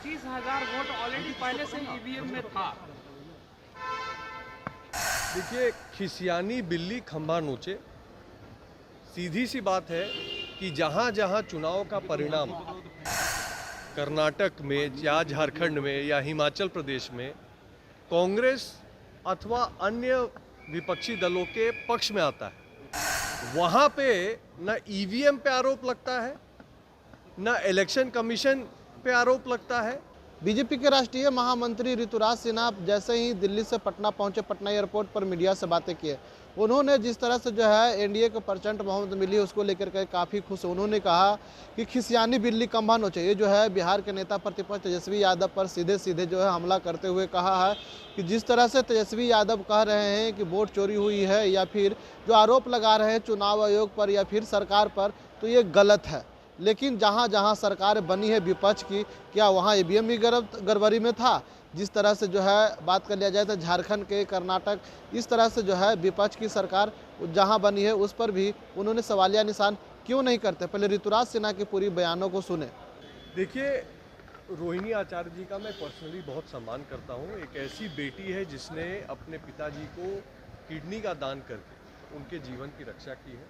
25,000 vote already पहले से EVM में था। देखिए, खिसियानी बिल्ली खंभा नोचे। सीधी सी बात है कि जहां जहां चुनाव का परिणाम कर्नाटक में या झारखंड में या हिमाचल प्रदेश में कांग्रेस अथवा अन्य विपक्षी दलों के पक्ष में आता है, वहां पे न ईवीएम पे आरोप लगता है, न इलेक्शन कमीशन पे आरोप लगता है। बीजेपी के राष्ट्रीय महामंत्री ऋतुराज सिन्हा जैसे ही दिल्ली से पटना पहुंचे, पटना एयरपोर्ट पर मीडिया से बातें किए। उन्होंने जिस तरह से जो है एनडीए को परसेंट बहुमत मिली उसको लेकर के काफ़ी खुश। उन्होंने कहा कि खिसियानी बिल्ली खंभा नोचे। ये जो है बिहार के नेता प्रतिपक्ष तेजस्वी यादव पर सीधे सीधे जो है हमला करते हुए कहा है कि जिस तरह से तेजस्वी यादव कह रहे हैं कि वोट चोरी हुई है या फिर जो आरोप लगा रहे हैं चुनाव आयोग पर या फिर सरकार पर, तो ये गलत है। लेकिन जहां जहां सरकार बनी है विपक्ष की, क्या वहां ईवीएम भी गड़बड़ी में था? जिस तरह से जो है बात कर लिया जाए तो झारखंड के, कर्नाटक, इस तरह से जो है विपक्ष की सरकार जहां बनी है उस पर भी उन्होंने सवालिया निशान क्यों नहीं करते। पहले ऋतुराज सिन्हा के पूरी बयानों को सुने। देखिए, रोहिणी आचार्य जी का मैं पर्सनली बहुत सम्मान करता हूँ। एक ऐसी बेटी है जिसने अपने पिताजी को किडनी का दान करके उनके जीवन की रक्षा की है।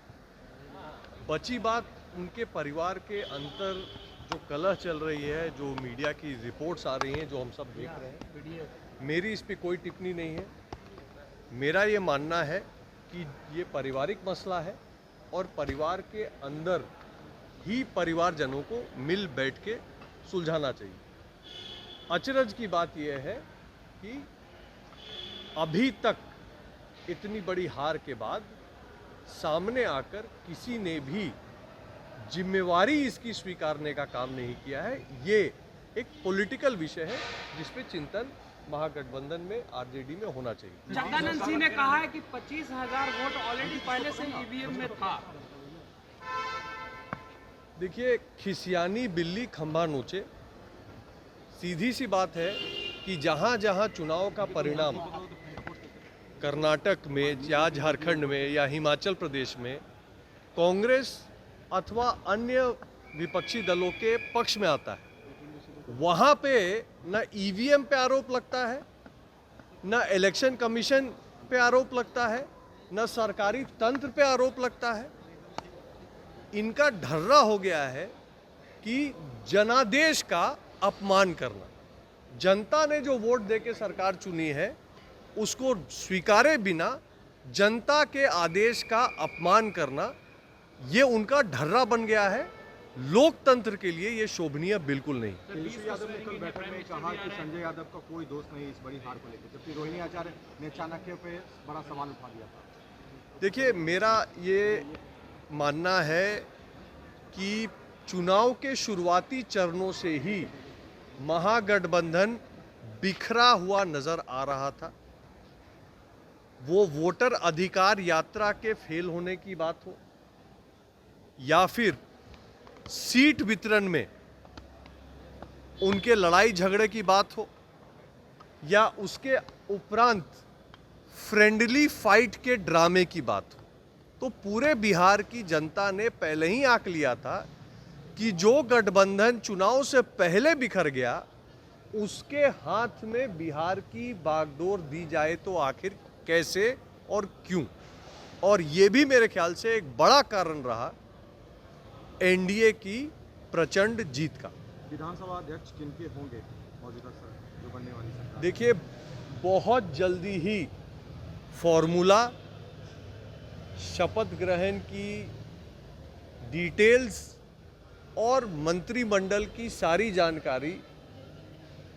बची बात उनके परिवार के अंतर जो कलह चल रही है, जो मीडिया की रिपोर्ट्स आ रही हैं, जो हम सब देख रहे हैं, मेरी इस पे कोई टिप्पणी नहीं है। मेरा ये मानना है कि ये पारिवारिक मसला है और परिवार के अंदर ही परिवारजनों को मिल बैठ के सुलझाना चाहिए। अचरज की बात यह है कि अभी तक इतनी बड़ी हार के बाद सामने आकर किसी ने भी जिम्मेवारी इसकी स्वीकारने का काम नहीं किया है। ये एक पॉलिटिकल विषय है जिस पे चिंतन महागठबंधन में, आरजेडी में होना चाहिए। जगदानंद सिंह ने कहा है कि 25,000 वोट ऑलरेडी पहले से ईवीएम में था। देखिए, खिसियानी बिल्ली खंभा नोचे। सीधी सी बात है कि जहां जहां चुनाव का परिणाम कर्नाटक में या झारखंड में या हिमाचल प्रदेश में कांग्रेस अथवा अन्य विपक्षी दलों के पक्ष में आता है, वहां पे न ईवीएम पे आरोप लगता है, न इलेक्शन कमीशन पे आरोप लगता है, न सरकारी तंत्र पे आरोप लगता है। इनका ढर्रा हो गया है कि जनादेश का अपमान करना। जनता ने जो वोट देके सरकार चुनी है उसको स्वीकारे बिना जनता के आदेश का अपमान करना, ये उनका ढर्रा बन गया है। लोकतंत्र के लिए ये शोभनीय बिल्कुल नहीं। तेजस्वी यादव ने कल बैठक में कहा कि संजय यादव का कोई दोष नहीं इस बड़ी हार को लेकर, जबकि रोहिणी आचार्य ने चाणक्य पे बड़ा सवाल उठा दिया था। देखिए, मेरा ये मानना है कि चुनाव के शुरुआती चरणों से ही महागठबंधन बिखरा हुआ नजर आ रहा था। वो वोटर अधिकार यात्रा के फेल होने की बात हो या फिर सीट वितरण में उनके लड़ाई झगड़े की बात हो या उसके उपरांत फ्रेंडली फाइट के ड्रामे की बात हो, तो पूरे बिहार की जनता ने पहले ही आंक लिया था कि जो गठबंधन चुनाव से पहले बिखर गया उसके हाथ में बिहार की बागडोर दी जाए तो आखिर कैसे और क्यों। और ये भी मेरे ख्याल से एक बड़ा कारण रहा एनडीए की प्रचंड जीत का। विधानसभा अध्यक्ष किनके होंगे मौजूदा जो बनने वाली सरकार? देखिए, बहुत जल्दी ही फॉर्मूला, शपथ ग्रहण की डिटेल्स और मंत्रिमंडल की सारी जानकारी,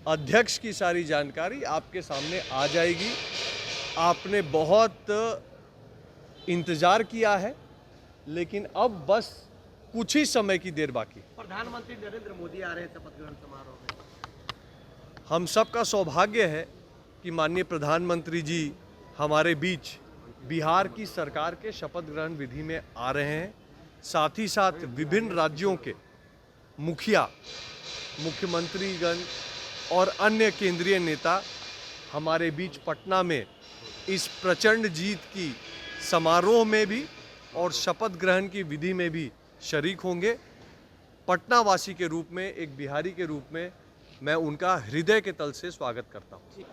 अध्यक्ष की सारी जानकारी आपके सामने आ जाएगी। आपने बहुत इंतजार किया है, लेकिन अब बस कुछ ही समय की देर बाकी। प्रधानमंत्री नरेंद्र मोदी आ रहे हैं शपथ ग्रहण समारोह में। हम सब का सौभाग्य है कि माननीय प्रधानमंत्री जी हमारे बीच बिहार की सरकार के शपथ ग्रहण विधि में आ रहे हैं। साथ ही साथ विभिन्न राज्यों के मुखिया, मुख्यमंत्रीगण और अन्य केंद्रीय नेता हमारे बीच पटना में इस प्रचंड जीत की समारोह में भी और शपथ ग्रहण की विधि में भी शरीक होंगे। पटना वासी के रूप में, एक बिहारी के रूप में मैं उनका हृदय के तल से स्वागत करता हूँ।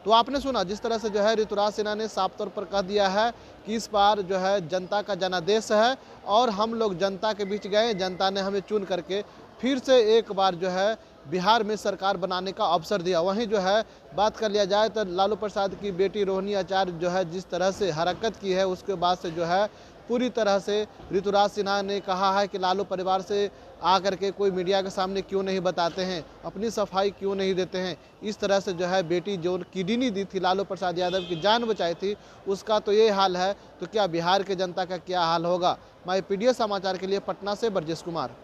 तो आपने सुना जिस तरह से जो है ऋतुराज सिन्हा ने साफ तौर पर कह दिया है कि इस बार जो है जनता का जनादेश है और हम लोग जनता के बीच गए, जनता ने हमें चुन करके फिर से एक बार जो है बिहार में सरकार बनाने का अवसर दिया। वहीं जो है बात कर लिया जाए तो लालू प्रसाद की बेटी रोहिणी आचार्य जो है जिस तरह से हरकत की है उसके बाद से जो है पूरी तरह से ऋतुराज सिन्हा ने कहा है कि लालू परिवार से आकर के कोई मीडिया के सामने क्यों नहीं बताते हैं, अपनी सफाई क्यों नहीं देते हैं। इस तरह से जो है बेटी जो किडनी दी थी, लालू प्रसाद यादव की जान बचाई थी, उसका तो ये हाल है, तो क्या बिहार के जनता का क्या हाल होगा। मैं पीडीएस समाचार के लिए पटना से ब्रजेश कुमार।